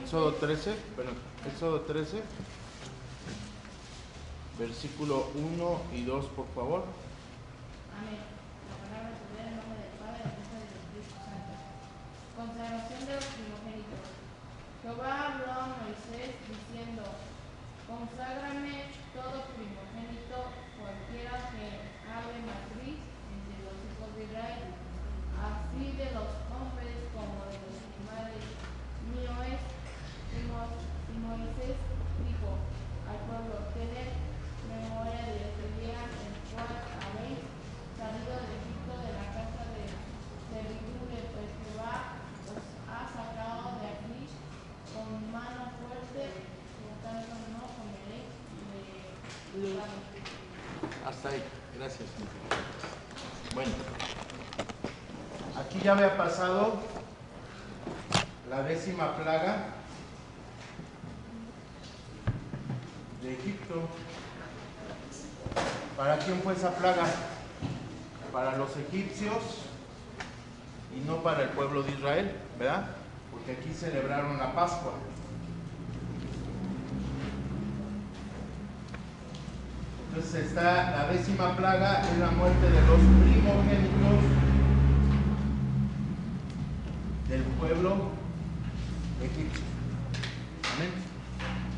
Éxodo 13, Éxodo 13, versículo 1 y 2, por favor. Amén. La palabra se lee en nombre del Padre, del Hijo y del Espíritu Santo. Consagración de los primogénitos. Jehová habló a Moisés diciendo: Conságrame todo primogénito, cualquiera que hable matriz entre los hijos de Israel, así de los hombres como de los animales. Mío es. Y Moisés dijo al pueblo: Tened memoria de este día en el cual habéis salido de Egipto, de la casa de servidumbre, pues Jehová os ha sacado de aquí con mano fuerte, por tanto no comeréis de pan. Hasta ahí, gracias. Bueno, aquí ya había pasado la 10ª plaga de Egipto. ¿Para quién fue esa plaga? Para los egipcios y no para el pueblo de Israel, ¿verdad? Porque aquí celebraron la Pascua. Entonces está la 10ª plaga, es la muerte de los primogénitos del pueblo egipcio. Amén.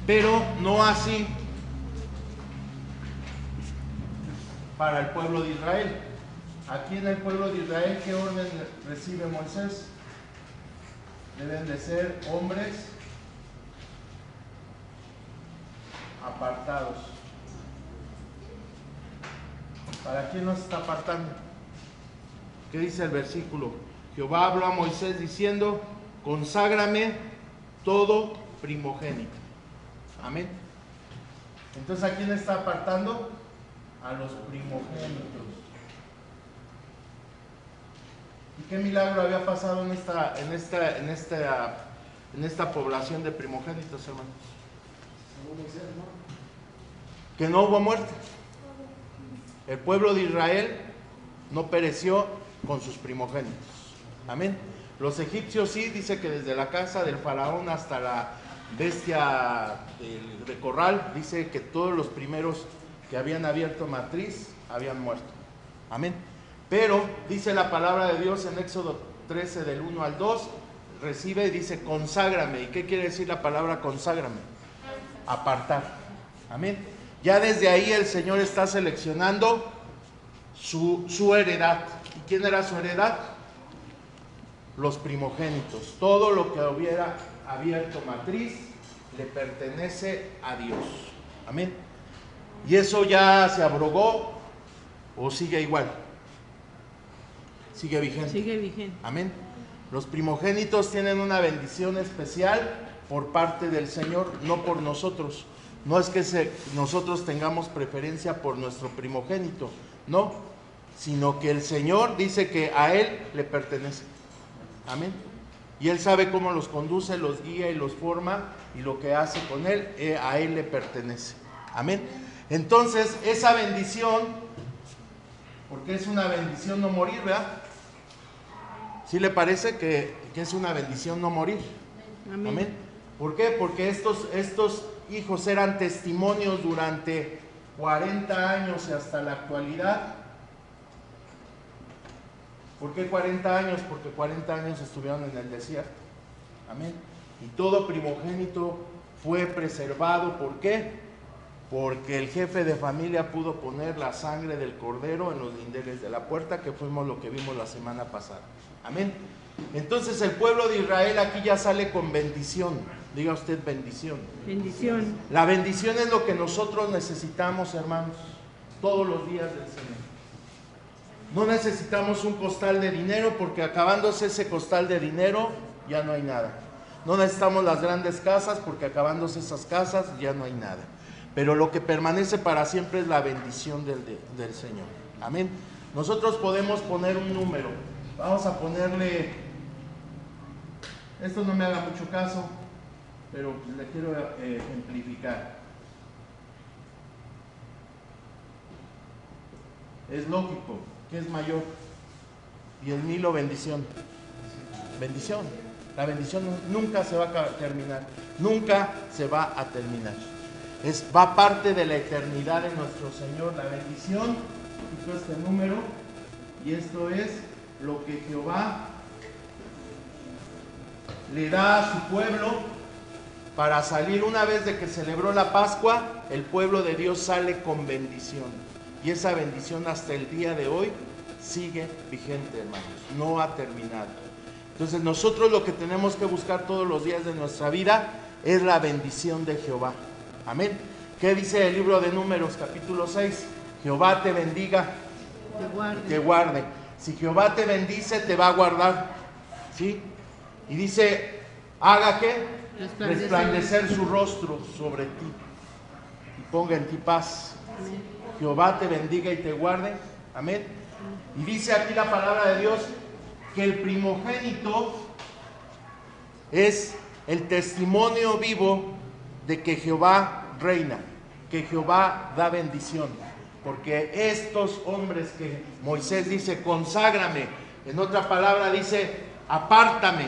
Pero no así para el pueblo de Israel. Aquí en el pueblo de Israel, ¿qué orden recibe Moisés? Deben de ser hombres apartados. ¿Para quién nos está apartando? ¿Qué dice el versículo? Jehová habló a Moisés diciendo: conságrame todo primogénito. Amén. Entonces, ¿a quién está apartando? A los primogénitos. ¿Y qué milagro había pasado en esta población de primogénitos, hermanos? Que no hubo muerte. El pueblo de Israel no pereció con sus primogénitos. Amén. Los egipcios sí, dice que desde la casa del faraón hasta la bestia de corral, dice que todos los primeros que habían abierto matriz habían muerto. Amén. Pero dice la palabra de Dios en Éxodo 13 del 1 al 2, recibe y dice: conságrame. ¿Y qué quiere decir la palabra conságrame? Apartar. Amén. Ya desde ahí el Señor está seleccionando su heredad. ¿Y quién era su heredad? Los primogénitos. Todo lo que hubiera abierto matriz le pertenece a Dios. Amén. ¿Y eso ya se abrogó o sigue igual? Sigue vigente. Sigue vigente. Amén. Los primogénitos tienen una bendición especial por parte del Señor, no por nosotros. No es que nosotros tengamos preferencia por nuestro primogénito, no, sino que el Señor dice que a Él le pertenece. Amén. Y Él sabe cómo los conduce, los guía y los forma, y lo que hace con Él, a Él le pertenece. Amén. Entonces, esa bendición, porque es una bendición no morir, ¿verdad? ¿Sí le parece que es una bendición no morir? Amén. Amén. ¿Por qué? Porque estos hijos eran testimonios durante 40 años y hasta la actualidad. ¿Por qué 40 años? Porque 40 años estuvieron en el desierto. Amén. Y todo primogénito fue preservado. ¿Por qué? Porque el jefe de familia pudo poner la sangre del cordero en los dinteles de la puerta, que fuimos lo que vimos la semana pasada. Amén. Entonces el pueblo de Israel aquí ya sale con bendición. Diga usted bendición. Bendición. La bendición es lo que nosotros necesitamos, hermanos, todos los días del Señor. No necesitamos un costal de dinero, porque acabándose ese costal de dinero ya no hay nada. No necesitamos las grandes casas, porque acabándose esas casas ya no hay nada. Pero lo que permanece para siempre es la bendición del Señor. Amén. Nosotros podemos poner un número. Vamos a ponerle, esto no me haga mucho caso, pero le quiero ejemplificar. Es lógico, ¿qué es mayor? 10,000 o bendición. Bendición, La bendición nunca se va a terminar, nunca se va a terminar. Va parte de la eternidad de nuestro Señor, la bendición. Quito este número, y esto es lo que Jehová le da a su pueblo para salir. Una vez de que celebró la Pascua, el pueblo de Dios sale con bendición, y esa bendición hasta el día de hoy sigue vigente, hermanos, no ha terminado. Entonces nosotros lo que tenemos que buscar todos los días de nuestra vida es la bendición de Jehová. Amén. ¿Qué dice el libro de Números, capítulo 6? Jehová te bendiga, te guarde. Si Jehová te bendice, te va a guardar, ¿sí? Y dice, haga ¿qué? Resplandecer su rostro sobre ti y ponga en ti paz. Amén. Jehová te bendiga y te guarde. Amén. Y dice aquí la palabra de Dios que el primogénito es el testimonio vivo de que Jehová reina, que Jehová da bendición. Porque estos hombres que Moisés dice, conságrame, en otra palabra dice, apártame,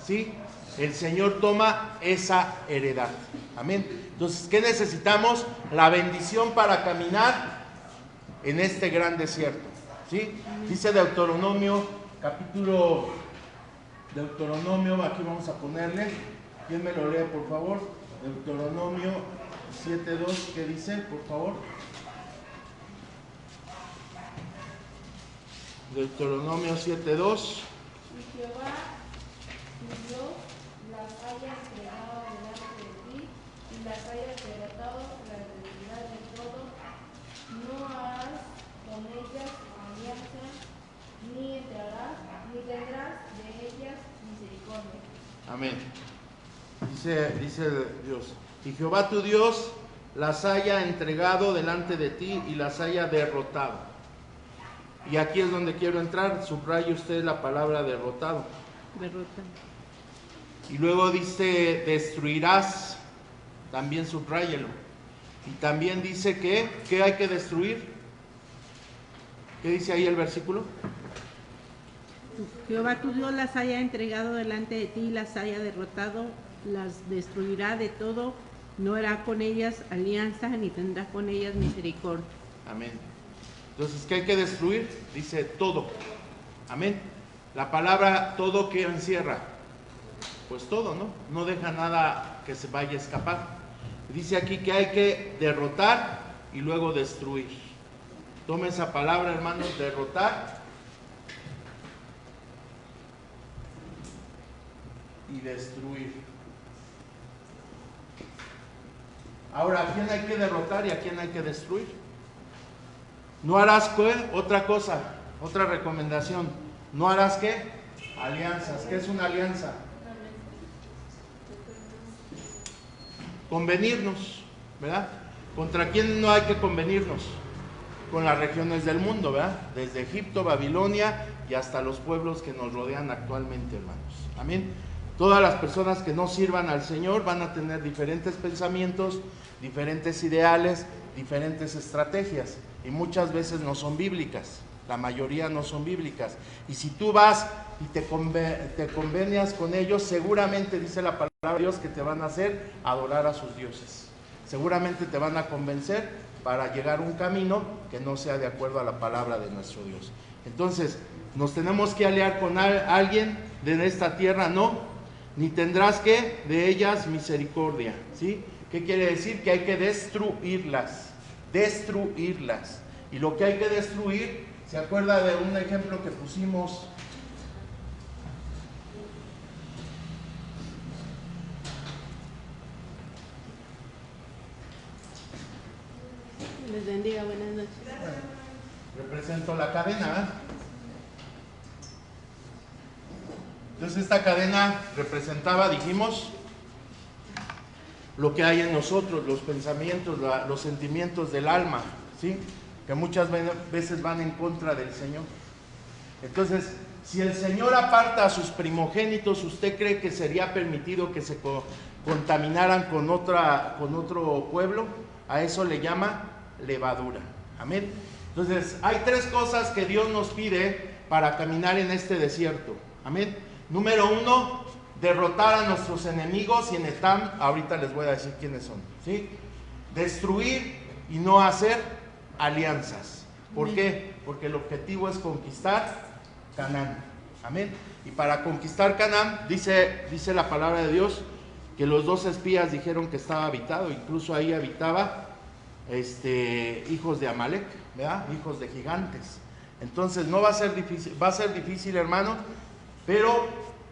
¿sí? El Señor toma esa heredad. Amén. Entonces, ¿qué necesitamos? La bendición para caminar en este gran desierto, ¿sí? Dice Deuteronomio, Deuteronomio, aquí vamos a ponerle, ¿quién me lo lee, por favor? Deuteronomio 7:2, ¿qué dice, por favor? Deuteronomio 7:2. Y Jehová, tu Dios, las haya entregado delante de ti, y las haya quebrantado la debilidad de todo, no harás con ellas alianza, ni entrarás, ni tendrás de ellas misericordia. Amén. Dice Dios, y Jehová tu Dios las haya entregado delante de ti y las haya derrotado. Y aquí es donde quiero entrar, subraye usted la palabra derrotado. Derrota. Y luego dice, destruirás, también subráyelo. Y también dice que hay que destruir. ¿Qué dice ahí el versículo? Jehová tu Dios las haya entregado delante de ti y las haya derrotado, las destruirá de todo, no hará con ellas alianza ni tendrá con ellas misericordia. Amén. Entonces, ¿qué hay que destruir? Dice todo. Amén. La palabra todo, ¿qué encierra? Pues todo, ¿no? No deja nada que se vaya a escapar. Dice aquí que hay que derrotar y luego destruir. Tome esa palabra, hermanos, derrotar y destruir. Ahora, ¿a quién hay que derrotar y a quién hay que destruir? No harás ¿qué? Otra cosa, otra recomendación. No harás ¿qué? Alianzas. ¿Qué es una alianza? Convenirnos, ¿verdad? ¿Contra quién no hay que convenirnos? Con las regiones del mundo, ¿verdad? Desde Egipto, Babilonia y hasta los pueblos que nos rodean actualmente, hermanos. Amén. Todas las personas que no sirvan al Señor van a tener diferentes pensamientos, diferentes ideales, diferentes estrategias, y muchas veces no son bíblicas, la mayoría no son bíblicas. Y si tú vas y te convenias con ellos, seguramente dice la palabra de Dios que te van a hacer adorar a sus dioses. Seguramente te van a convencer para llegar a un camino que no sea de acuerdo a la palabra de nuestro Dios. Entonces, ¿nos tenemos que aliar con alguien de esta tierra? No, ni tendrás que de ellas misericordia, ¿sí? ¿Qué quiere decir? Que hay que destruirlas. Y lo que hay que destruir, ¿se acuerda de un ejemplo que pusimos? Les bendiga, buenas noches. Represento la cadena, ¿verdad? Entonces esta cadena representaba, dijimos, lo que hay en nosotros, los pensamientos, los sentimientos del alma, ¿sí? Que muchas veces van en contra del Señor. Entonces, si el Señor aparta a sus primogénitos, ¿usted cree que sería permitido que se contaminaran con otro pueblo? A eso le llama levadura. Amén. Entonces, hay tres cosas que Dios nos pide para caminar en este desierto. Amén. Número 1, derrotar a nuestros enemigos, y en Etam, ahorita les voy a decir quiénes son, ¿sí? Destruir y no hacer alianzas. ¿Por qué? Porque el objetivo es conquistar Canaán. Amén. Y para conquistar Canaán, dice la palabra de Dios, que los 2 espías dijeron que estaba habitado, incluso ahí habitaba hijos de Amalek, ¿verdad? Hijos de gigantes. Entonces no va a ser difícil, hermano, pero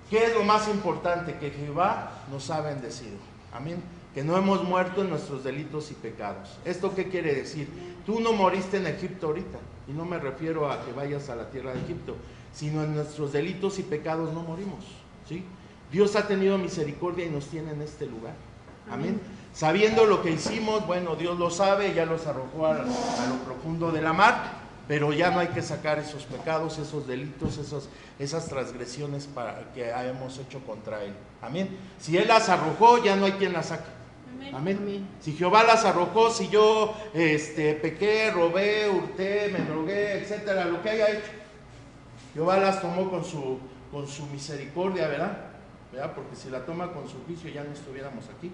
¿qué es lo más importante? Que Jehová nos ha bendecido. Amén. Que no hemos muerto en nuestros delitos y pecados. ¿Esto qué quiere decir? Tú no moriste en Egipto ahorita, y no me refiero a que vayas a la tierra de Egipto, sino en nuestros delitos y pecados no morimos, ¿sí? Dios ha tenido misericordia y nos tiene en este lugar. Amén. Sabiendo lo que hicimos, bueno, Dios lo sabe, ya los arrojó a lo profundo de la mar, pero ya no hay que sacar esos pecados, esos delitos, esas transgresiones que hemos hecho contra Él. Amén. Si Él las arrojó, ya no hay quien las saque. Amén. Amén. Si Jehová las arrojó, si yo pequé, robé, hurté, me drogué, etcétera, lo que haya hecho, Jehová las tomó con su misericordia, ¿verdad? Porque si la toma con su juicio ya no estuviéramos aquí,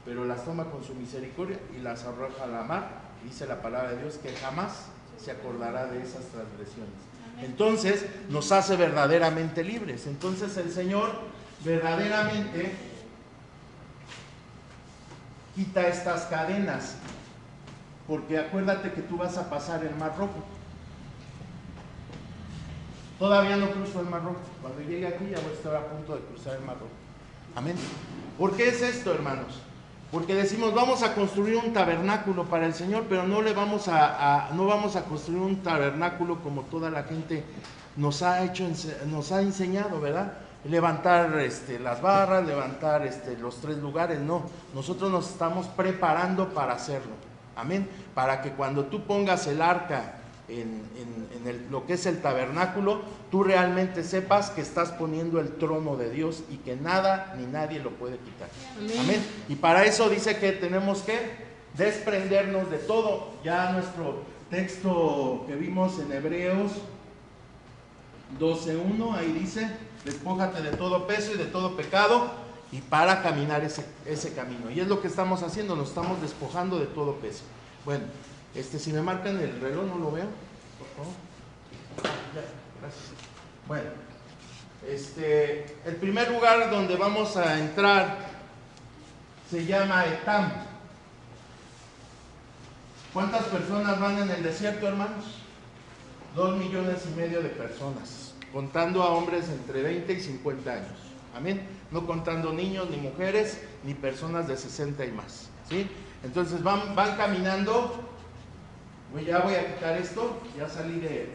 pero las toma con su misericordia y las arroja a la mar. Dice la palabra de Dios que jamás se acordará de esas transgresiones. Entonces nos hace verdaderamente libres. Entonces el Señor verdaderamente quita estas cadenas, porque acuérdate que tú vas a pasar el Mar Rojo. Todavía no cruzo el Mar Rojo. Cuando llegue aquí ya voy a estar a punto de cruzar el Mar Rojo. Amén. ¿Por qué es esto, hermanos? Porque decimos, vamos a construir un tabernáculo para el Señor, pero no vamos a construir un tabernáculo como toda la gente nos ha enseñado, ¿verdad? Levantar las barras, levantar los 3 lugares. No, nosotros nos estamos preparando para hacerlo. Amén. Para que cuando tú pongas el arca en lo que es el tabernáculo, tú realmente sepas que estás poniendo el trono de Dios y que nada ni nadie lo puede quitar. Amén. Amén. Y para eso dice que tenemos que desprendernos de todo. Ya nuestro texto que vimos en Hebreos 12:1, ahí dice: despójate de todo peso y de todo pecado, y para caminar ese camino. Y es lo que estamos haciendo, nos estamos despojando de todo peso. Bueno, si me marcan el reloj, no lo veo, por favor. Ya, gracias. Bueno, el primer lugar donde vamos a entrar se llama Etam. ¿Cuántas personas van en el desierto, hermanos? 2,5 millones de personas, contando a hombres entre 20 y 50 años. Amén. No contando niños, ni mujeres, ni personas de 60 y más, ¿sí? Entonces van caminando. Ya voy a quitar esto. Ya salí de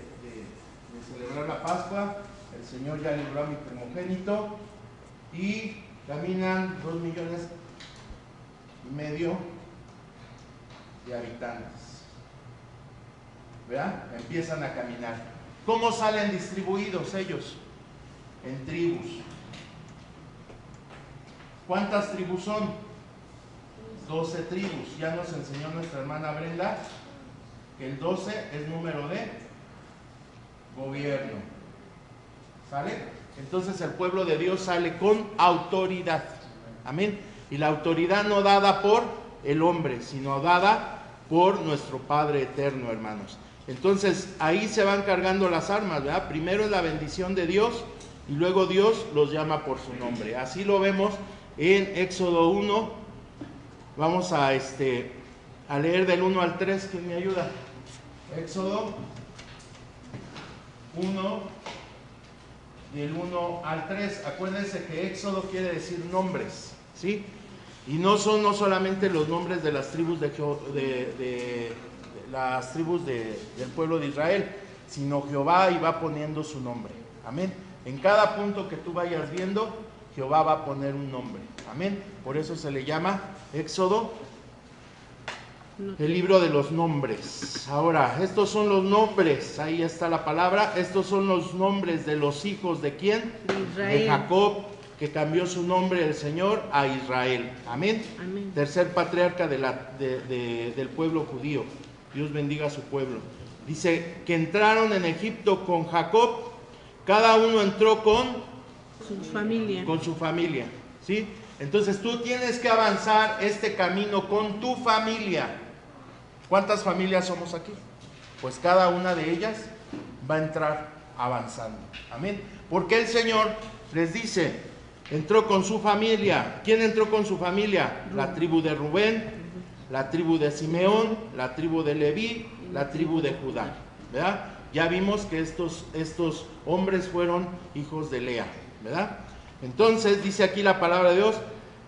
celebrar la Pascua. El Señor ya libró a mi primogénito. Y caminan 2,5 millones de habitantes. ¿Verdad? Empiezan a caminar. ¿Cómo salen distribuidos ellos? En tribus. ¿Cuántas tribus son? 12 tribus. Ya nos enseñó nuestra hermana Brenda que el 12 es número de gobierno. ¿Sale? Entonces el pueblo de Dios sale con autoridad. Amén. Y la autoridad no dada por el hombre, sino dada por nuestro Padre eterno, hermanos. Entonces ahí se van cargando las armas, ¿verdad? Primero es la bendición de Dios y luego Dios los llama por su nombre. Así lo vemos en Éxodo 1. Vamos a leer del 1 al 3. ¿Quién me ayuda? Éxodo 1, del 1 al 3. Acuérdense que Éxodo quiere decir nombres, ¿sí? Y no solamente los nombres de las tribus del pueblo de Israel, sino Jehová iba poniendo su nombre. Amén. En cada punto que tú vayas viendo, Jehová va a poner un nombre. Amén. Por eso se le llama Éxodo, el libro de los nombres. Ahora, estos son los nombres, ahí está la palabra. Estos son los nombres de los hijos de ¿quién? De Israel. De Jacob, que cambió su nombre el Señor a Israel. Amén. Amén. Tercer patriarca del pueblo judío. Dios bendiga a su pueblo. Dice que entraron en Egipto con Jacob. Cada uno entró con su familia. Con su familia, ¿sí? Entonces tú tienes que avanzar este camino con tu familia. ¿Cuántas familias somos aquí? Pues cada una de ellas va a entrar avanzando. Amén. Porque el Señor les dice, entró con su familia. ¿Quién entró con su familia? La tribu de Rubén, la tribu de Simeón, la tribu de Leví, la tribu de Judá. ¿Verdad? Ya vimos que estos hombres fueron hijos de Lea, ¿verdad? Entonces dice aquí la palabra de Dios,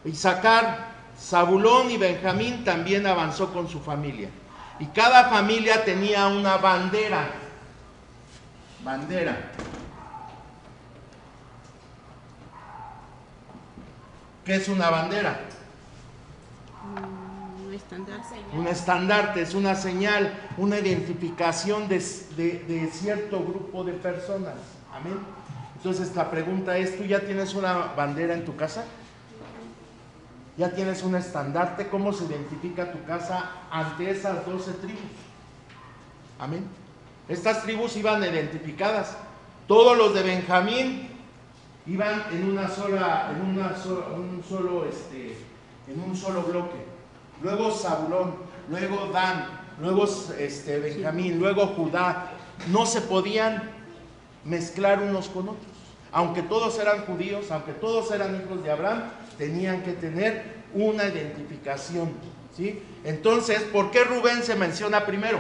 Isaacar, Zabulón y Benjamín también avanzó con su familia. Y cada familia tenía una bandera. Bandera. ¿Qué es una bandera? Un estandarte. Un estandarte, es una señal, una identificación de cierto grupo de personas. Amén. Entonces la pregunta es, ¿tú ya tienes una bandera en tu casa? ¿Ya tienes un estandarte? ¿Cómo se identifica tu casa ante esas 12 tribus? Amén. Estas tribus iban identificadas. Todos los de Benjamín iban en un solo bloque. Luego Zabulón, luego Dan, luego Benjamín, luego Judá. No se podían mezclar unos con otros. Aunque todos eran judíos, aunque todos eran hijos de Abraham, tenían que tener una identificación, ¿sí? Entonces, ¿por qué Rubén se menciona primero?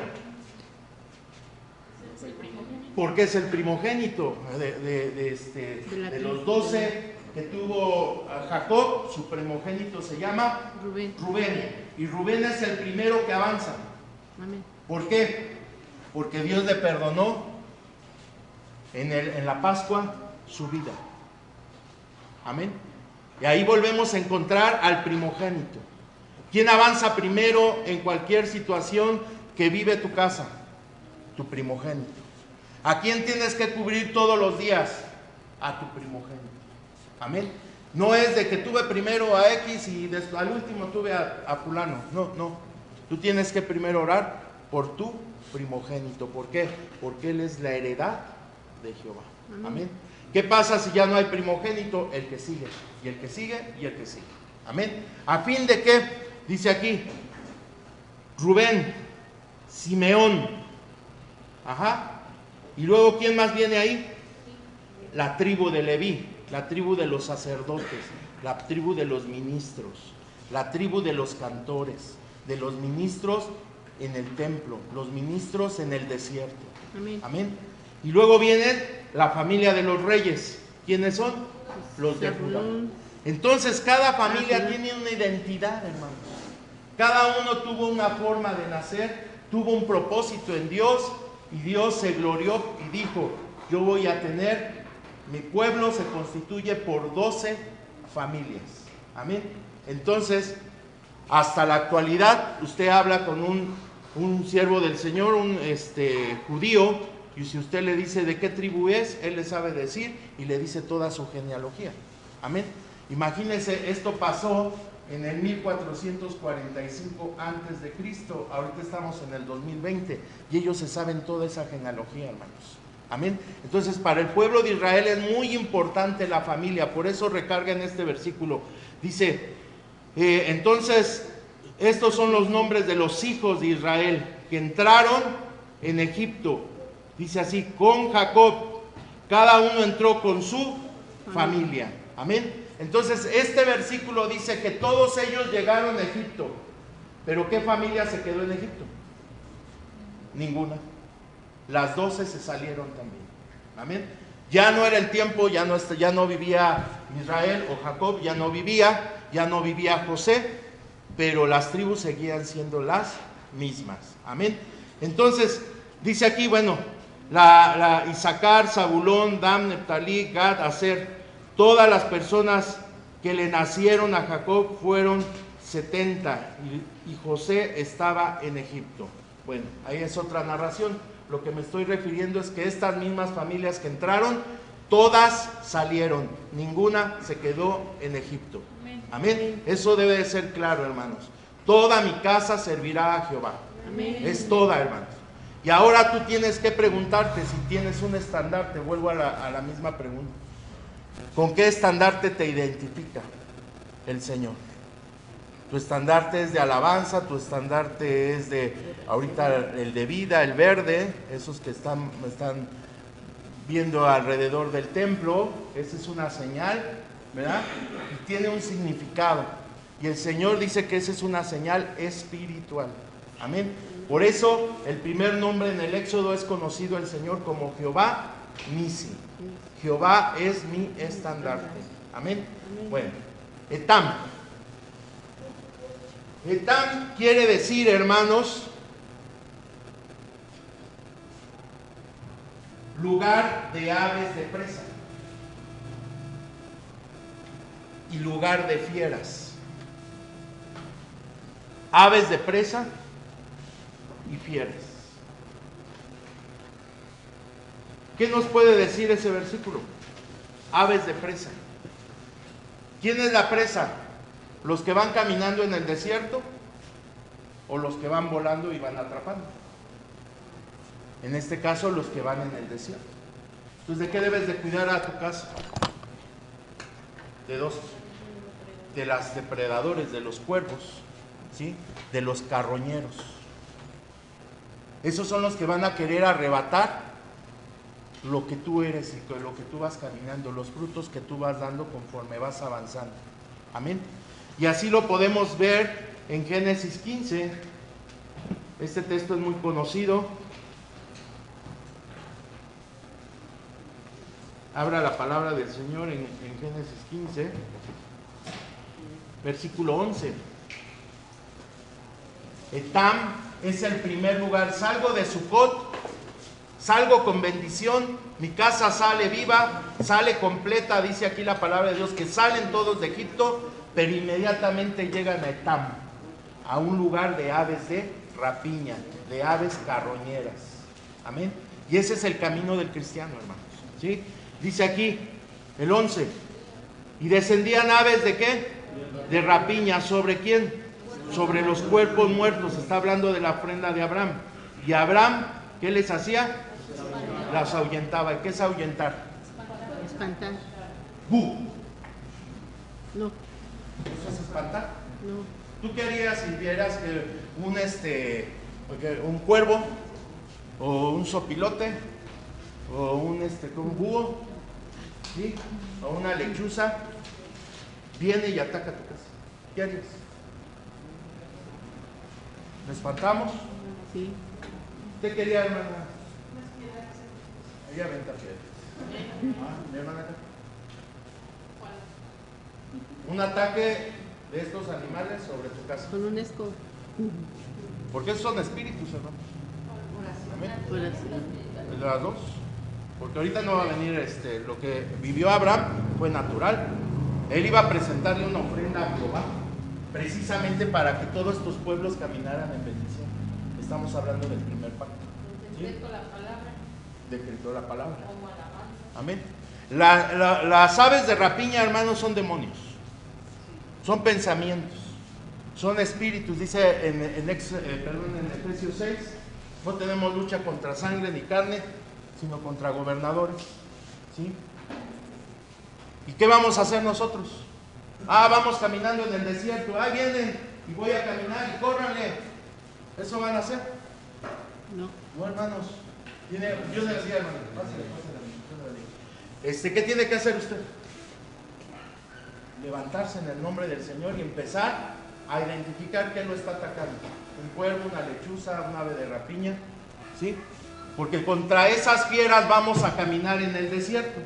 Porque es el primogénito de los 12 que tuvo Jacob. Su primogénito se llama Rubén. Y Rubén es el primero que avanza. Amén. ¿Por qué? Porque Dios le perdonó en la Pascua su vida. Amén. Y ahí volvemos a encontrar al primogénito. ¿Quién avanza primero en cualquier situación que vive tu casa? Tu primogénito. ¿A quién tienes que cubrir todos los días? A tu primogénito. Amén. No es de que tuve primero a X y al último tuve a fulano. No. Tú tienes que primero orar por tu primogénito. ¿Por qué? Porque él es la heredad de Jehová. Amén. ¿Qué pasa si ya no hay primogénito? El que sigue, y el que sigue, y el que sigue. Amén. ¿A fin de qué? Dice aquí, Rubén, Simeón. Ajá. Y luego, ¿quién más viene ahí? La tribu de Leví, la tribu de los sacerdotes, la tribu de los ministros, la tribu de los cantores, de los ministros en el templo, los ministros en el desierto. Amén. Amén. Y luego viene la familia de los reyes. ¿Quiénes son? Los de Judá. Entonces cada familia tiene una identidad, hermanos. Cada uno tuvo una forma de nacer, tuvo un propósito en Dios, y Dios se glorió y dijo, yo voy a tener, mi pueblo se constituye por 12 familias. Amén. Entonces, hasta la actualidad, usted habla con un siervo del Señor, un judío, y si usted le dice de qué tribu es, él le sabe decir y le dice toda su genealogía. Amén. Imagínense, esto pasó en el 1445 antes de Cristo. Ahorita estamos en el 2020 y ellos se saben toda esa genealogía, hermanos. Amén. Entonces, para el pueblo de Israel es muy importante la familia. Por eso recarga en este versículo. Dice, entonces, estos son los nombres de los hijos de Israel que entraron en Egipto. Dice así, con Jacob, cada uno entró con su familia. Amén. Entonces este versículo dice que todos ellos llegaron a Egipto. ¿Pero qué familia se quedó en Egipto? Ninguna. Las 12 se salieron también. Amén. Ya no era el tiempo, ya no vivía Israel o Jacob, ya no vivía José, pero las tribus seguían siendo las mismas. Amén. Entonces dice aquí, bueno, Isaacar, Zabulón, Dan, Neftalí, Gad, Aser, todas las personas que le nacieron a Jacob fueron 70 y José estaba en Egipto. Bueno, ahí es otra narración. Lo que me estoy refiriendo es que estas mismas familias que entraron, todas salieron, ninguna se quedó en Egipto. Amén. Eso debe de ser claro, hermanos. Toda mi casa servirá a Jehová. Amén. Es toda, hermanos. Y ahora tú tienes que preguntarte si tienes un estandarte. Vuelvo a la misma pregunta. ¿Con qué estandarte te identifica el Señor? Tu estandarte es de alabanza, tu estandarte es de, ahorita el de vida, el verde, esos que están viendo alrededor del templo, esa es una señal, ¿verdad? Y tiene un significado. Y el Señor dice que esa es una señal espiritual. Amén. Por eso el primer nombre en el Éxodo es conocido el Señor como Jehová Nisi. Jehová es mi estandarte. Amén. Bueno, Etam. Etam quiere decir, hermanos, lugar de aves de presa y lugar de fieras. Aves de presa y fieras. ¿Qué nos puede decir ese versículo? Aves de presa. ¿Quién es la presa? ¿Los que van caminando en el desierto o los que van volando y van atrapando? En este caso, los que van en el desierto. Entonces, ¿de qué debes de cuidar a tu casa? De dos. De los depredadores, de los cuervos, ¿sí? De los carroñeros. Esos son los que van a querer arrebatar lo que tú eres y lo que tú vas caminando, los frutos que tú vas dando conforme vas avanzando. Amén. Y así lo podemos ver en Génesis 15. Este texto es muy conocido. Abra la palabra del Señor en Génesis 15, versículo 11. Etam es el primer lugar. Salgo de Sucot, salgo con bendición, mi casa sale viva, sale completa, dice aquí la palabra de Dios, que salen todos de Egipto, pero inmediatamente llegan a Etam, a un lugar de aves de rapiña, de aves carroñeras. Amén. Y ese es el camino del cristiano, hermanos. ¿Sí? Dice aquí, el 11, y descendían aves ¿de qué? De rapiña. ¿Sobre quién? Sobre los cuerpos muertos. Está hablando de la ofrenda de Abraham. Y Abraham, ¿qué les hacía? Las ahuyentaba. ¿Y qué es ahuyentar? Espantar. ¡Bu! No. ¿Eso es espantar? No. ¿Tú qué harías si vieras que un cuervo o un sopilote o un búho, ¿sí? O una lechuza viene y ataca tu casa? ¿Qué harías? ¿Nos espantamos? Sí. ¿Usted quería, hermana? Ella aventa piedras. ¿Mi hermana acá? Un ataque de estos animales sobre tu casa. Con un escoba. Porque esos son espíritus, hermano. Oración. De las dos. Porque ahorita no va a venir lo que vivió Abraham fue natural. Él iba a presentarle una ofrenda a Jehová, precisamente para que todos estos pueblos caminaran en bendición. Estamos hablando del primer pacto. ¿Sí? Decretó la palabra. Amén. Las aves de rapiña, hermanos, son demonios. Son pensamientos. Son espíritus. Dice en Efesios 6, no tenemos lucha contra sangre ni carne, sino contra gobernadores. ¿Sí? ¿Y qué vamos a hacer nosotros? Vamos caminando en el desierto. Vienen y voy a caminar y córranle. ¿Eso van a hacer? No. No, hermanos. Dios le decía, hermano, pásale. ¿Qué tiene que hacer usted? Levantarse en el nombre del Señor y empezar a identificar qué lo está atacando. Un cuervo, una lechuza, un ave de rapiña. ¿Sí? Porque contra esas fieras vamos a caminar en el desierto.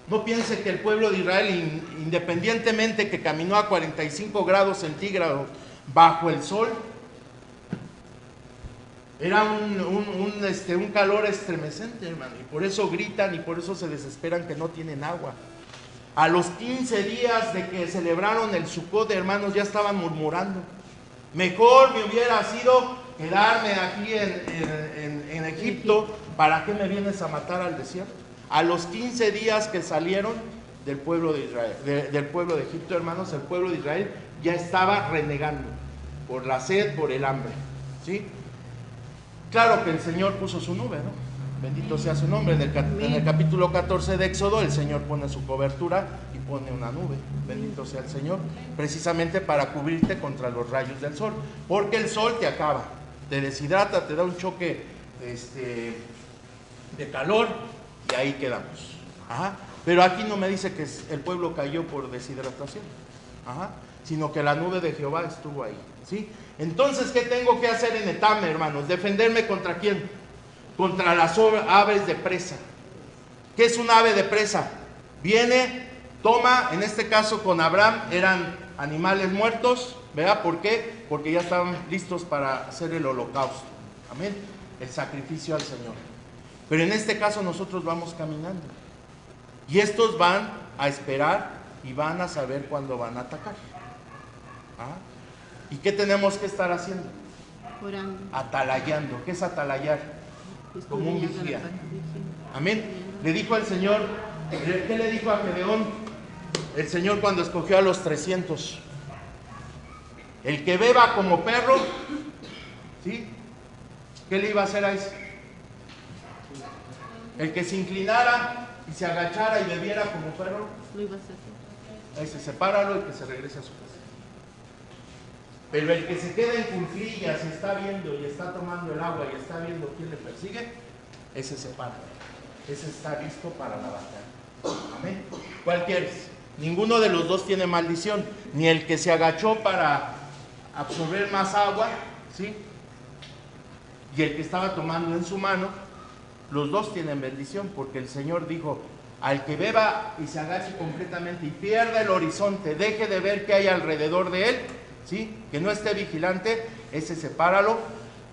No piense que el pueblo de Israel, independientemente que caminó a 45 grados centígrados bajo el sol, era un calor estremecente, hermano. Y por eso gritan y por eso se desesperan que no tienen agua. A los 15 días de que celebraron el Sucot, hermanos, ya estaban murmurando. Mejor me hubiera sido quedarme aquí en Egipto. ¿Para qué me vienes a matar al desierto? A los 15 días que salieron del pueblo de Israel, del pueblo de Egipto, hermanos, el pueblo de Israel ya estaba renegando por la sed, por el hambre. ¿Sí? Claro que el Señor puso su nube, ¿no? Bendito sea su nombre. En el capítulo 14 de Éxodo, el Señor pone su cobertura y pone una nube. Bendito sea el Señor. Precisamente para cubrirte contra los rayos del sol. Porque el sol te acaba, te deshidrata, te da un choque de calor y ahí quedamos. Ajá. Pero aquí no me dice que el pueblo cayó por deshidratación. Ajá. Sino que la nube de Jehová estuvo ahí. ¿Sí? Entonces, ¿qué tengo que hacer en Etam, hermanos? ¿Defenderme contra quién? Contra las aves de presa. ¿Qué es un ave de presa? Viene, toma, en este caso con Abraham eran animales muertos, ¿verdad? ¿Por qué? Porque ya estaban listos para hacer el holocausto. Amén. El sacrificio al Señor. Pero en este caso nosotros vamos caminando. Y estos van a esperar y van a saber cuándo van a atacar. ¿Ah? ¿Y qué tenemos que estar haciendo? Orando. Atalayando. ¿Qué es atalayar? Como un vigía. Amén. Le dijo el Señor, ¿qué le dijo a Gedeón el Señor cuando escogió a los 300? El que beba como perro, ¿sí? ¿Qué le iba a hacer a ese? El que se inclinara y se agachara y bebiera como perro, Lo iba a hacer. ese sepáralo y que se regrese a su casa. Pero el que se queda en cuclillas y está viendo y está tomando el agua y está viendo quién le persigue, ese se para. Ese está listo para la batalla. Amén. ¿Cuál quieres? Ninguno de los dos tiene maldición. Ni el que se agachó para absorber más agua, ¿sí? Y el que estaba tomando en su mano, los dos tienen bendición, porque el Señor dijo: al que beba y se agache completamente y pierda el horizonte, deje de ver qué hay alrededor de él, ¿sí? Que no esté vigilante, ese sepáralo,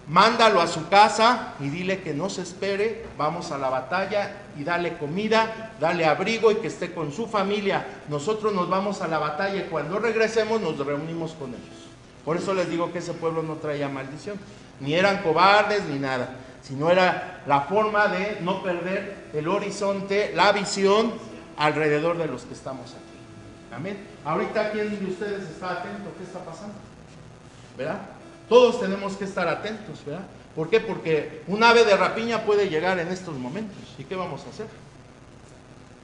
mándalo a su casa y dile que no se espere, vamos a la batalla y dale comida, dale abrigo y que esté con su familia. Nosotros nos vamos a la batalla y cuando regresemos nos reunimos con ellos. Por eso les digo que ese pueblo no traía maldición, ni eran cobardes ni nada, sino era la forma de no perder el horizonte, la visión alrededor de los que estamos aquí. Amén. Ahorita, ¿quién de ustedes está atento? ¿Qué está pasando? ¿Verdad? Todos tenemos que estar atentos, ¿verdad? ¿Por qué? Porque un ave de rapiña puede llegar en estos momentos. ¿Y qué vamos a hacer?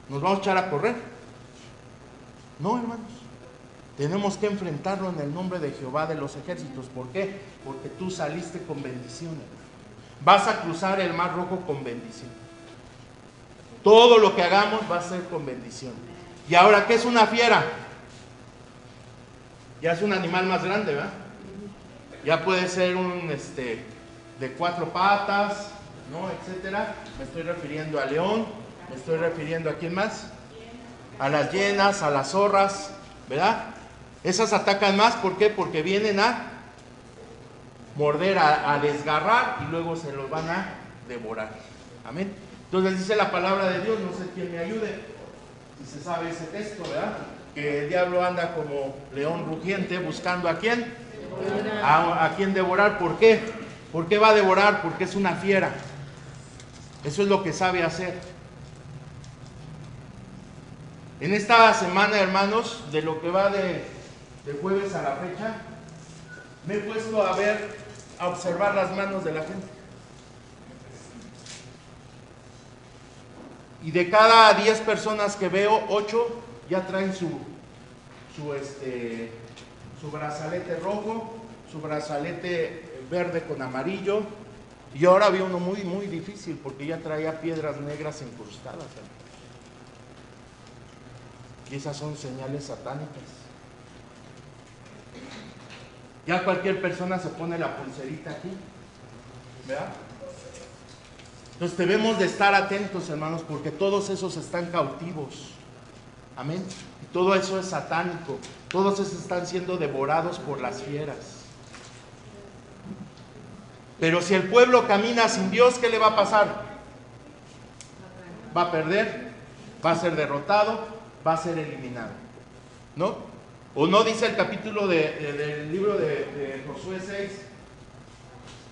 ¿Nos vamos a echar a correr? No, hermanos. Tenemos que enfrentarlo en el nombre de Jehová de los ejércitos. ¿Por qué? Porque tú saliste con bendición, hermano. Vas a cruzar el mar rojo con bendición. Todo lo que hagamos va a ser con bendición. Y ahora, ¿qué es una fiera? Ya es un animal más grande, ¿verdad? Ya puede ser un de 4 patas, ¿no? Etcétera. Me estoy refiriendo al león, me estoy refiriendo a quién más, a las hienas, a las zorras, ¿verdad? Esas atacan más, ¿por qué? Porque vienen a morder, a desgarrar y luego se los van a devorar. Amén. Entonces dice la palabra de Dios, no sé quién me ayude, si se sabe ese texto, ¿verdad? Que el diablo anda como león rugiente buscando a quién, a quién devorar. ¿Por qué? ¿Por qué va a devorar? Porque es una fiera. Eso es lo que sabe hacer. En esta semana, hermanos, de lo que va de jueves a la fecha, me he puesto a observar las manos de la gente. Y de cada 10 personas que veo, 8 ya traen su brazalete rojo, su brazalete verde con amarillo. Y ahora vi uno muy, muy difícil porque ya traía piedras negras incrustadas. Y esas son señales satánicas. Ya cualquier persona se pone la pulserita aquí, ¿verdad? Entonces debemos de estar atentos, hermanos, porque todos esos están cautivos. Amén. Y todo eso es satánico. Todos esos están siendo devorados por las fieras. Pero si el pueblo camina sin Dios, ¿qué le va a pasar? Va a perder, va a ser derrotado, va a ser eliminado, ¿no? ¿O no dice el capítulo del libro de Josué 6?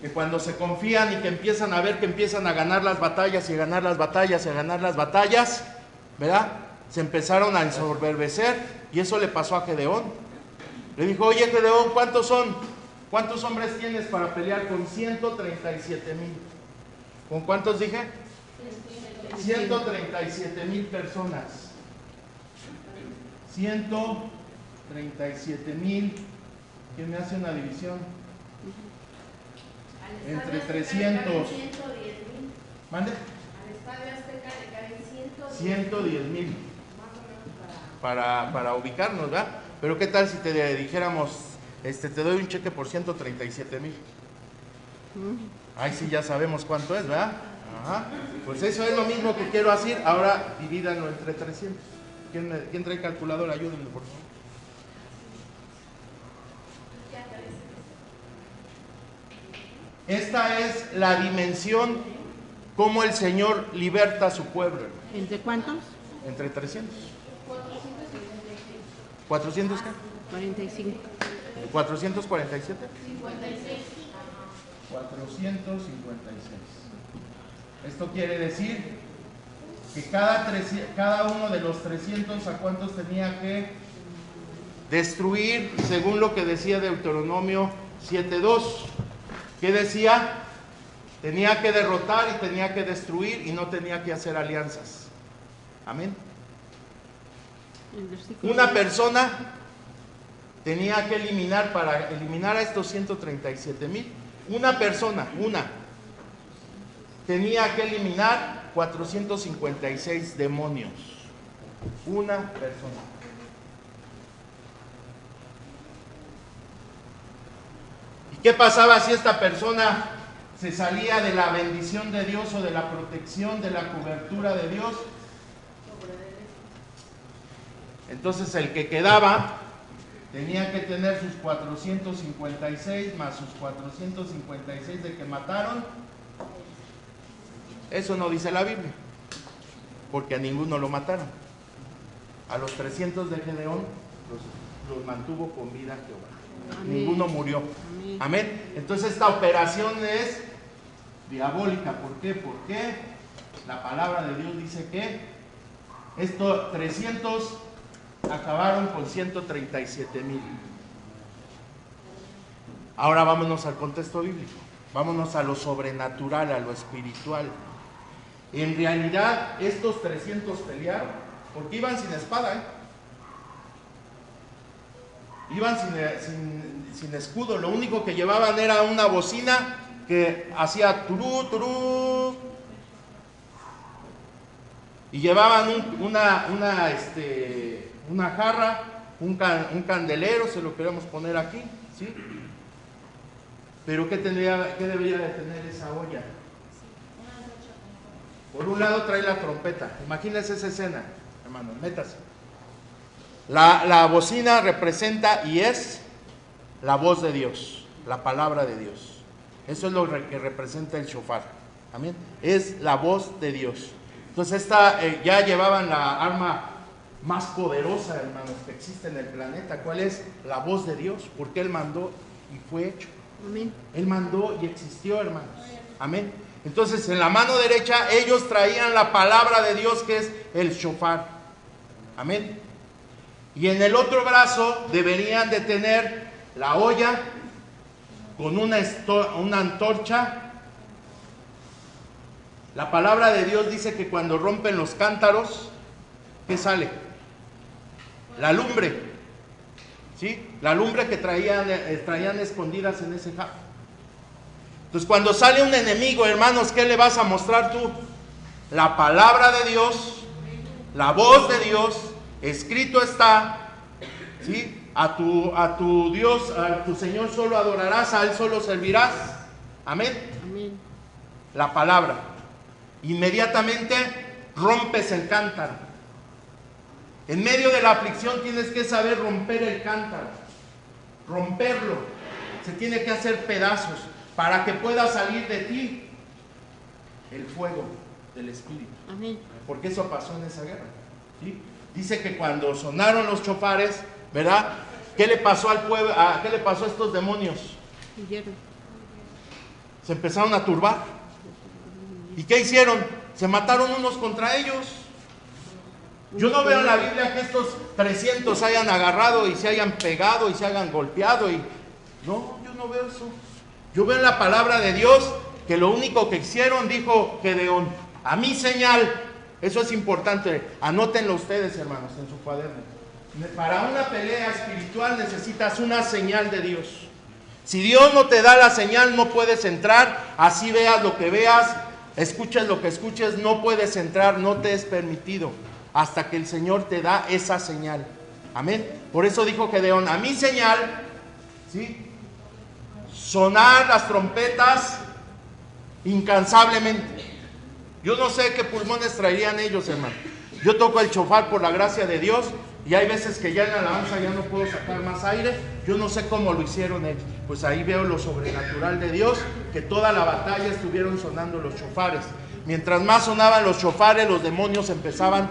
Que cuando se confían y que empiezan a ver que empiezan a ganar las batallas y ganar las batallas y ganar las batallas, ¿verdad? Se empezaron a ensoberbecer y eso le pasó a Gedeón. Le dijo: oye, Gedeón, ¿cuántos son? ¿Cuántos hombres tienes para pelear con 137,000? ¿Con cuántos dije? 137,000 personas. 137,000. ¿Quién me hace una división? Entre 300. ¿Mande? Al Estadio Azteca le caben 110,000. Para ubicarnos, ¿verdad? Pero ¿qué tal si te dijéramos, te doy un cheque por 137,000? Ahí sí ya sabemos cuánto es, ¿verdad? Ajá. Pues eso es lo mismo que quiero hacer, ahora divídanlo entre 300. ¿Quién trae calculadora? Ayúdenme, por favor. Esta es la dimensión cómo el Señor liberta a su pueblo. ¿Entre cuántos? Entre 300. ¿400 qué? 45. ¿447? 56. 456. Esto quiere decir que cada uno de los 300, ¿a cuántos tenía que destruir? Según lo que decía Deuteronomio 7:2. ¿Qué decía? Tenía que derrotar y tenía que destruir y no tenía que hacer alianzas. Amén. Una persona tenía que eliminar, para eliminar a estos 137,000, una persona, tenía que eliminar 456 demonios. Una persona. ¿Y qué pasaba si esta persona se salía de la bendición de Dios o de la protección, de la cobertura de Dios? Entonces el que quedaba tenía que tener sus 456 más sus 456 de que mataron. Eso no dice la Biblia, porque a ninguno lo mataron. A los 300 de Gedeón los mantuvo con vida Jehová. Amén. Ninguno murió. Amén. Amén. Entonces esta operación es diabólica. ¿Por qué? Porque la palabra de Dios dice que estos 300 acabaron con 137,000. Ahora vámonos al contexto bíblico, vámonos a lo sobrenatural, a lo espiritual. En realidad estos 300 pelearon porque iban sin espada, iban sin escudo. Lo único que llevaban era una bocina que hacía turú, turú, y llevaban una jarra, un candelero, se lo queremos poner aquí, ¿sí? Pero ¿qué debería de tener esa olla? Por un lado trae la trompeta. Imagínense esa escena, hermanos, métase. La bocina representa y es la voz de Dios, la palabra de Dios. Eso es lo que representa el shofar. Amén. Es la voz de Dios. Entonces ya llevaban la arma más poderosa, hermanos, que existe en el planeta. ¿Cuál es? La voz de Dios, porque Él mandó y fue hecho. Amén. Él mandó y existió, hermanos. Amén. Entonces en la mano derecha ellos traían la palabra de Dios, que es el shofar. Amén. Y en el otro brazo deberían de tener la olla con una antorcha. La palabra de Dios dice que cuando rompen los cántaros, ¿qué sale? La lumbre, ¿sí? La lumbre que traían escondidas en ese jarro. Entonces cuando sale un enemigo, hermanos, ¿qué le vas a mostrar tú? La palabra de Dios, la voz de Dios, escrito está, ¿sí? A tu Dios, a tu Señor solo adorarás, a Él solo servirás. Amén. Amén. La palabra. Inmediatamente rompes el cántaro. En medio de la aflicción tienes que saber romper el cántaro, romperlo. Se tiene que hacer pedazos para que pueda salir de ti el fuego del Espíritu. Amén. Porque eso pasó en esa guerra, ¿sí? Dice que cuando sonaron los chofares, ¿verdad? ¿Qué le pasó al pueblo? ¿Qué le pasó a estos demonios? Se empezaron a turbar. ¿Y qué hicieron? Se mataron unos contra ellos. Yo no veo en la Biblia que estos 300 se hayan agarrado y se hayan pegado y se hayan golpeado. No, yo no veo eso. Yo veo en la palabra de Dios que lo único que hicieron, dijo Gedeón, A mi señal, eso es importante, anótenlo ustedes, hermanos, en su cuaderno. Para una pelea espiritual necesitas una señal de Dios. Si Dios no te da la señal, no puedes entrar. Así veas lo que veas, escuches lo que escuches, no puedes entrar, no te es permitido hasta que el Señor te da esa señal. Amén. Por eso dijo Gedeón, a mi señal, ¿sí?, sonar las trompetas incansablemente. Yo no sé qué pulmones traerían ellos, hermano. Yo toco el shofar por la gracia de Dios, y hay veces que ya en la alabanza ya no puedo sacar más aire. Yo no sé cómo lo hicieron ellos. Pues ahí veo lo sobrenatural de Dios, que toda la batalla estuvieron sonando los shofares. Mientras más sonaban los shofares, los demonios empezaban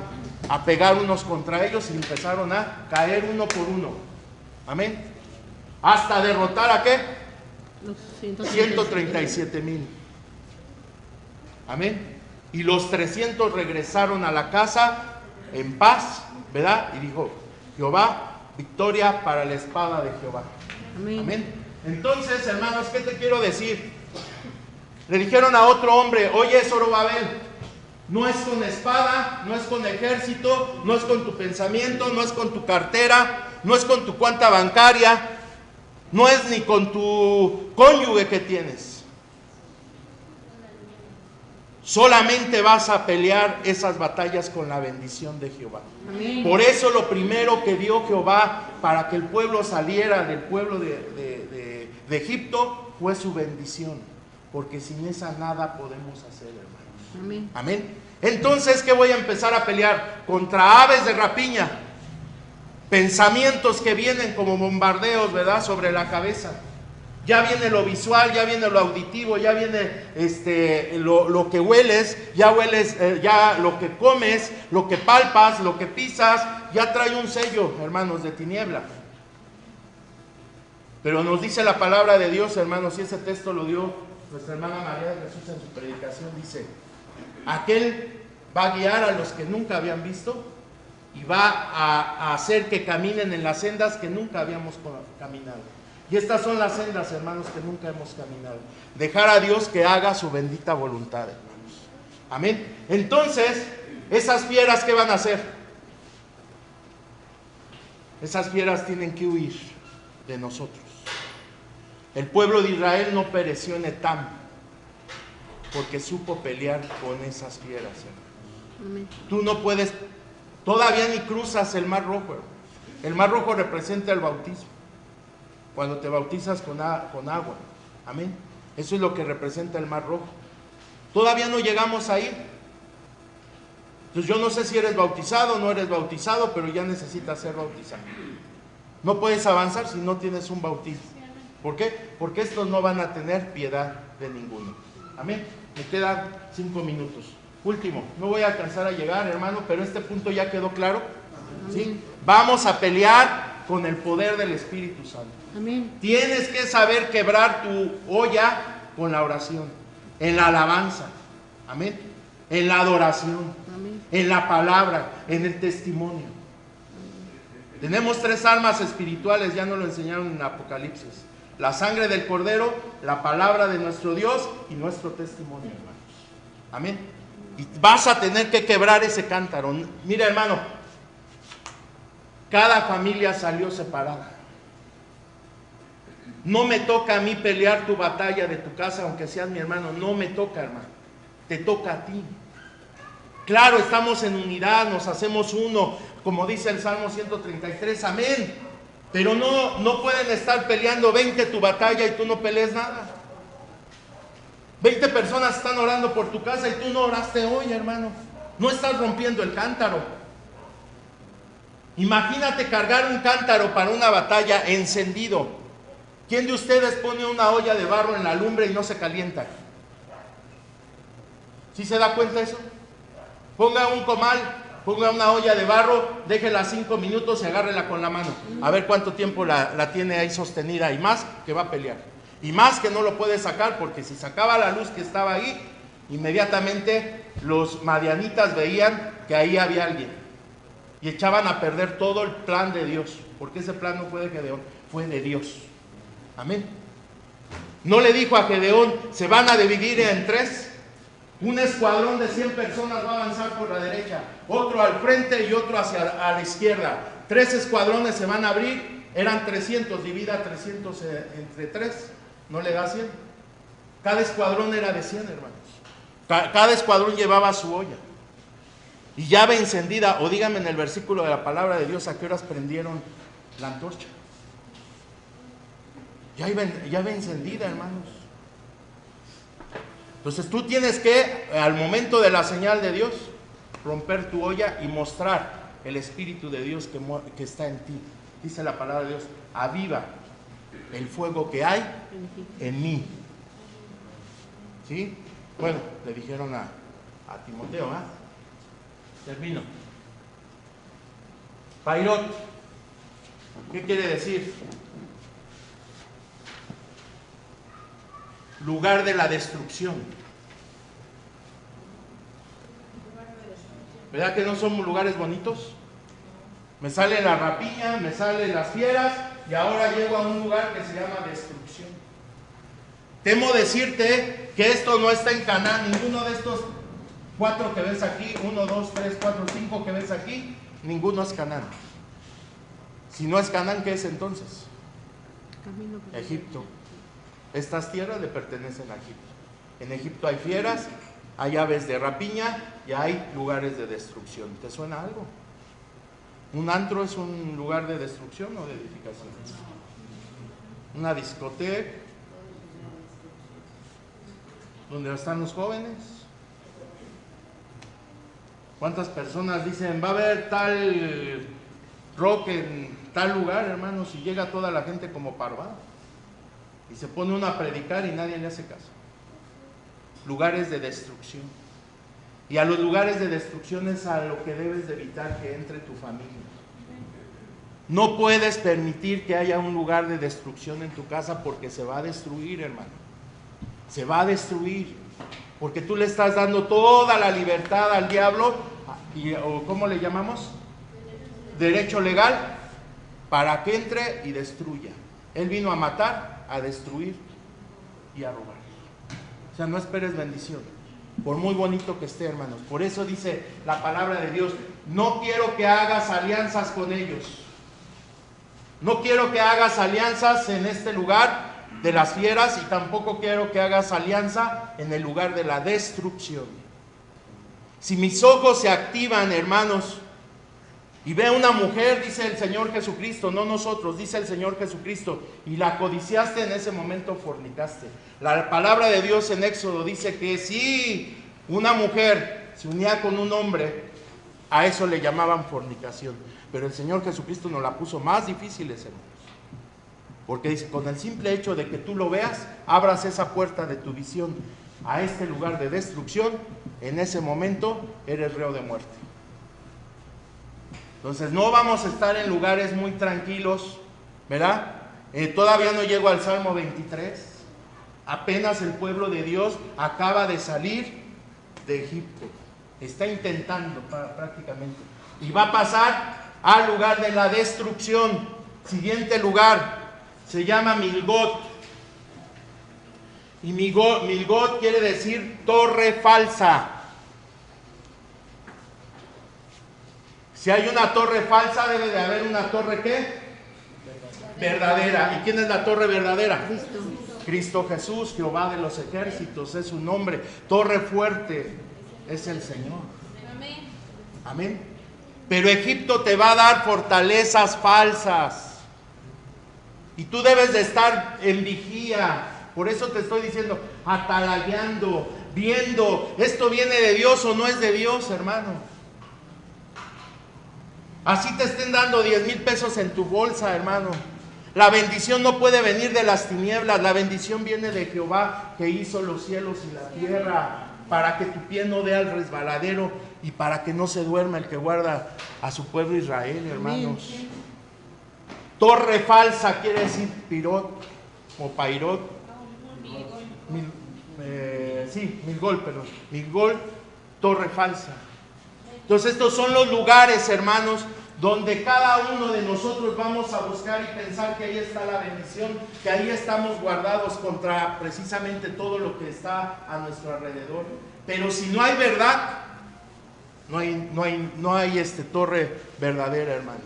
a pegar unos contra ellos y empezaron a caer uno por uno. Amén. Hasta derrotar ¿a qué? Los 137,000. Amén. Y los 300 regresaron a la casa en paz, ¿verdad? Y dijo, Jehová, victoria para la espada de Jehová. Amén. Amén. Entonces, hermanos, ¿qué te quiero decir? Le dijeron a otro hombre, oye, Zorobabel, no es con espada, no es con ejército, no es con tu pensamiento, no es con tu cartera, no es con tu cuenta bancaria, no es ni con tu cónyuge que tienes. Solamente vas a pelear esas batallas con la bendición de Jehová. Amén. Por eso lo primero que dio Jehová para que el pueblo saliera del pueblo de Egipto fue su bendición. Porque sin esa nada podemos hacer, hermanos. Amén. Amén. Entonces, ¿qué voy a empezar a pelear? Contra aves de rapiña. Pensamientos que vienen como bombardeos, ¿verdad?, sobre la cabeza. Ya viene lo visual, ya viene lo auditivo, ya viene lo que hueles, ya hueles, ya lo que comes, lo que palpas, lo que pisas, ya trae un sello, hermanos, de tiniebla. Pero nos dice la palabra de Dios, hermanos, y ese texto lo dio nuestra hermana María de Jesús en su predicación, dice, aquel va a guiar a los que nunca habían visto y va a hacer que caminen en las sendas que nunca habíamos caminado. Y estas son las sendas, hermanos, que nunca hemos caminado. Dejar a Dios que haga su bendita voluntad, hermanos. Amén. Entonces, esas fieras, ¿qué van a hacer? Esas fieras tienen que huir de nosotros. El pueblo de Israel no pereció en Etam, porque supo pelear con esas fieras, hermanos. Amén. Tú no puedes, todavía ni cruzas el Mar Rojo, hermanos. El Mar Rojo representa el bautismo. Cuando te bautizas con agua. Amén. Eso es lo que representa el Mar Rojo. Todavía no llegamos ahí. Entonces yo no sé si eres bautizado o no eres bautizado, pero ya necesitas ser bautizado. No puedes avanzar si no tienes un bautismo. ¿Por qué? Porque estos no van a tener piedad de ninguno. Amén. Me quedan 5 minutos. Último, no voy a alcanzar a llegar, hermano, pero este punto ya quedó claro. ¿Sí? Vamos a pelear con el poder del Espíritu Santo. Amén. Tienes que saber quebrar tu olla con la oración, en la alabanza, amén, en la adoración, Amén. en la palabra, en el testimonio. Tenemos 3 armas espirituales, ya nos lo enseñaron en Apocalipsis: la sangre del Cordero, la palabra de nuestro Dios y nuestro testimonio, hermanos. Amén. Y vas a tener que quebrar ese cántaro. Mira, hermano, cada familia salió separada. No me toca a mí pelear tu batalla de tu casa, aunque seas mi hermano. No me toca, hermano. Te toca a ti. Claro, estamos en unidad, nos hacemos uno, como dice el Salmo 133, amén. Pero no pueden estar peleando 20 tu batalla y tú no pelees nada. 20 personas están orando por tu casa y tú no oraste hoy, hermano. No estás rompiendo el cántaro. Imagínate cargar un cántaro para una batalla encendido. ¿Quién de ustedes pone una olla de barro en la lumbre y no se calienta? ¿Sí se da cuenta eso? Ponga un comal, ponga una olla de barro, déjela 5 minutos y agárrela con la mano. A ver cuánto tiempo la tiene ahí sostenida, y más que va a pelear. Y más que no lo puede sacar, porque si sacaba la luz que estaba ahí, inmediatamente los madianitas veían que ahí había alguien. Y echaban a perder todo el plan de Dios, porque ese plan no fue de Gedeón, fue de Dios. Amén. No le dijo a Gedeón, se van a dividir en 3. Un escuadrón de 100 personas va a avanzar por la derecha, otro al frente y otro a la izquierda. 3 escuadrones se van a abrir, eran 300, divida 300 entre 3, ¿no le da 100? Cada escuadrón era de 100, hermanos. Cada escuadrón llevaba su olla. Y llave encendida, o dígame en el versículo de la palabra de Dios, ¿a qué horas prendieron la antorcha? Llave encendida, hermanos. Entonces tú tienes que, al momento de la señal de Dios, romper tu olla y mostrar el Espíritu de Dios que está en ti. Dice la palabra de Dios, aviva el fuego que hay en mí. ¿Sí? Bueno, le dijeron a Timoteo, ¿ah? Termino. Pairot, ¿qué quiere decir? Lugar de la destrucción. ¿Verdad que no son lugares bonitos? Me sale la rapiña, me salen las fieras y ahora llego a un lugar que se llama destrucción. Temo decirte que esto no está en Canaán. Ninguno de estos 4 que ves aquí, 1, 2, 3, 4, 5 que ves aquí, ninguno es Canaán. Si no es Canaán, ¿qué es entonces? Egipto. Estas tierras le pertenecen a Egipto. En Egipto hay fieras, hay aves de rapiña y hay lugares de destrucción. ¿Te suena algo? ¿Un antro es un lugar de destrucción o de edificación? Una discoteca donde están los jóvenes. ¿Cuántas personas dicen va a haber tal rock en tal lugar, hermanos? Y llega toda la gente como parvada y se pone uno a predicar y nadie le hace caso. Lugares de destrucción. Y a los lugares de destrucción es a lo que debes de evitar que entre tu familia. No puedes permitir que haya un lugar de destrucción en tu casa porque se va a destruir, hermano. Se va a destruir. Porque tú le estás dando toda la libertad al diablo, o ¿cómo le llamamos? Derecho legal, para que entre y destruya. Él vino a matar, a destruir y a robar. O sea, no esperes bendición, por muy bonito que esté, hermanos. Por eso dice la palabra de Dios, no quiero que hagas alianzas con ellos. No quiero que hagas alianzas en este lugar de las fieras y tampoco quiero que hagas alianza en el lugar de la destrucción. Si mis ojos se activan, hermanos, y ve una mujer, dice el Señor Jesucristo, no nosotros, dice el Señor Jesucristo, y la codiciaste, en ese momento fornicaste. La palabra de Dios en Éxodo dice que si una mujer se unía con un hombre, a eso le llamaban fornicación. Pero el Señor Jesucristo nos la puso más difíciles, hermanos. Porque dice, con el simple hecho de que tú lo veas, abras esa puerta de tu visión a este lugar de destrucción, en ese momento eres reo de muerte. Entonces no vamos a estar en lugares muy tranquilos, ¿verdad? Todavía no llego al Salmo 23. Apenas el pueblo de Dios acaba de salir de Egipto. Está intentando prácticamente. Y va a pasar al lugar de la destrucción. Siguiente lugar, se llama Milgot. Y Milgot quiere decir torre falsa. Si hay una torre falsa, debe de haber una torre ¿qué? Verdadera. ¿Y quién es la torre verdadera? Cristo. Cristo Jesús, Jehová de los ejércitos, es su nombre. Torre fuerte es el Señor. Amén. Amén. Pero Egipto te va a dar fortalezas falsas. Y tú debes de estar en vigía. Por eso te estoy diciendo, atalayando, viendo, ¿esto viene de Dios o no es de Dios, hermano? Así te estén dando 10,000 pesos en tu bolsa, hermano. La bendición no puede venir de las tinieblas. La bendición viene de Jehová, que hizo los cielos y la tierra, para que tu pie no dé al resbaladero y para que no se duerma el que guarda a su pueblo Israel, hermanos. Amén. Torre falsa quiere decir pirot o pairot. Milgol, perdón. Milgol, torre falsa. Entonces estos son los lugares, hermanos, donde cada uno de nosotros vamos a buscar y pensar que ahí está la bendición, que ahí estamos guardados contra precisamente todo lo que está a nuestro alrededor. Pero si no hay verdad, no hay torre verdadera, hermanos.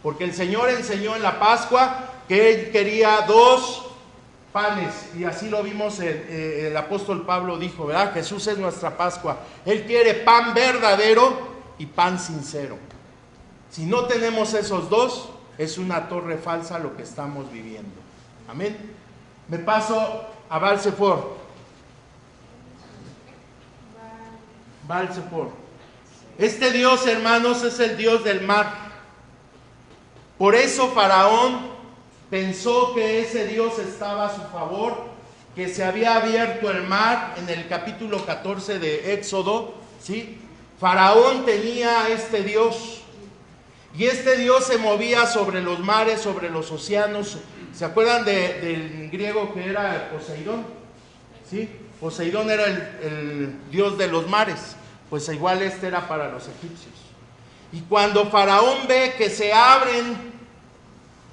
Porque el Señor enseñó en la Pascua que Él quería 2 panes, y así lo vimos, el apóstol Pablo dijo, ¿verdad? Jesús es nuestra Pascua. Él quiere pan verdadero y pan sincero. Si no tenemos esos 2, es una torre falsa lo que estamos viviendo. Amén. Me paso a Baal-Zephor. Baal-Zephor. Este Dios, hermanos, es el Dios del mar. Por eso Faraón pensó que ese Dios estaba a su favor, que se había abierto el mar en el capítulo 14 de Éxodo, ¿sí? Faraón tenía a este Dios, y este Dios se movía sobre los mares, sobre los océanos. ¿Se acuerdan del griego que era Poseidón? ¿Sí? Poseidón era el Dios de los mares, pues igual este era para los egipcios. Y cuando Faraón ve que se abren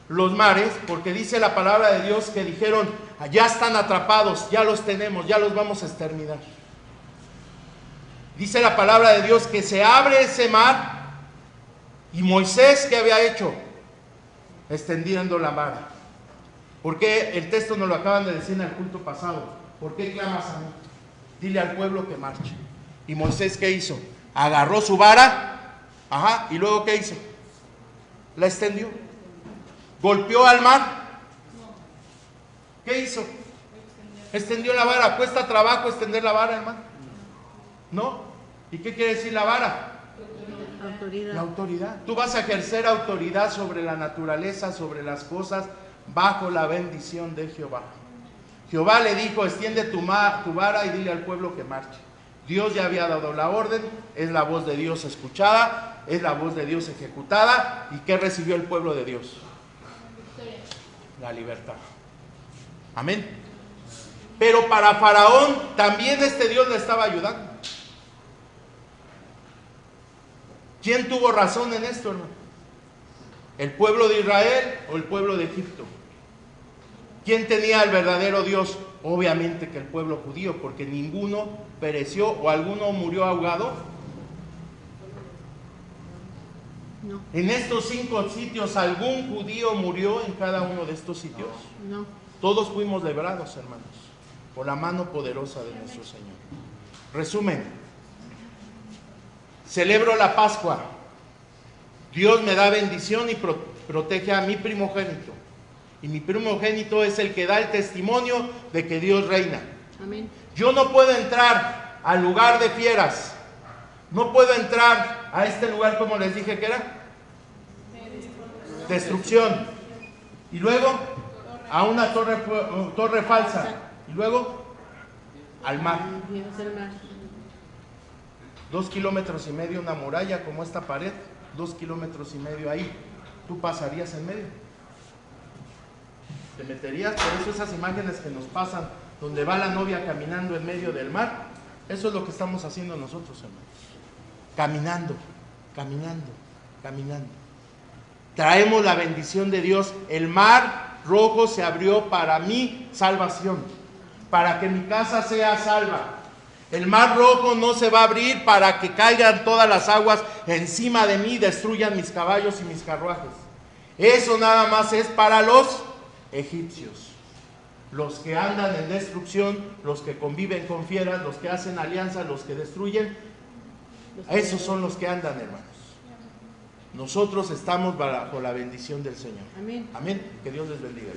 los mares, porque dice la palabra de Dios que dijeron, ya están atrapados, ya los tenemos, ya los vamos a exterminar. Dice la palabra de Dios que se abre ese mar, y Moisés, ¿qué había hecho? Extendiendo la vara. Porque el texto nos lo acaban de decir en el culto pasado. ¿Por qué clamas a mí? Dile al pueblo que marche. ¿Y Moisés qué hizo? Agarró su vara, y luego ¿qué hizo? La extendió. ¿Golpeó al mar? ¿Qué hizo? Extendió la vara. ¿Cuesta trabajo extender la vara, hermano? ¿No? ¿Y qué quiere decir la vara? Autoridad. La autoridad. Tú vas a ejercer autoridad sobre la naturaleza, sobre las cosas, bajo la bendición de Jehová. Jehová le dijo, extiende tu vara y dile al pueblo que marche. Dios ya había dado la orden, es la voz de Dios escuchada, es la voz de Dios ejecutada. ¿Y qué recibió el pueblo de Dios? La libertad. Amén. Pero para Faraón también este Dios le estaba ayudando. ¿Quién tuvo razón en esto, hermano? ¿El pueblo de Israel o el pueblo de Egipto? ¿Quién tenía el verdadero Dios? Obviamente que el pueblo judío, porque ninguno pereció o alguno murió ahogado. No. En estos 5 sitios, ¿algún judío murió en cada uno de estos sitios? No. Todos fuimos librados, hermanos, por la mano poderosa de nuestro Señor. Resumen, celebro la Pascua. Dios me da bendición y protege a mi primogénito. Y mi primogénito es el que da el testimonio de que Dios reina. Amén. Yo no puedo entrar al lugar de fieras. No puedo entrar a este lugar, como les dije que era. Destrucción. Y luego a una torre falsa. Y luego al mar. 2,5 kilómetros, una muralla como esta pared, 2,5 kilómetros ahí. ¿Tú pasarías en medio? ¿Te meterías? Por eso esas imágenes que nos pasan, donde va la novia caminando en medio del mar, eso es lo que estamos haciendo nosotros, hermanos. Caminando, caminando, caminando. Traemos la bendición de Dios. El mar rojo se abrió para mi salvación, para que mi casa sea salva. El mar rojo no se va a abrir para que caigan todas las aguas encima de mí y destruyan mis caballos y mis carruajes. Eso nada más es para los egipcios, los que andan en destrucción, los que conviven con fieras, los que hacen alianzas, los que destruyen. Esos son los que andan, hermanos. Nosotros estamos bajo la bendición del Señor. Amén. Amén. Que Dios les bendiga.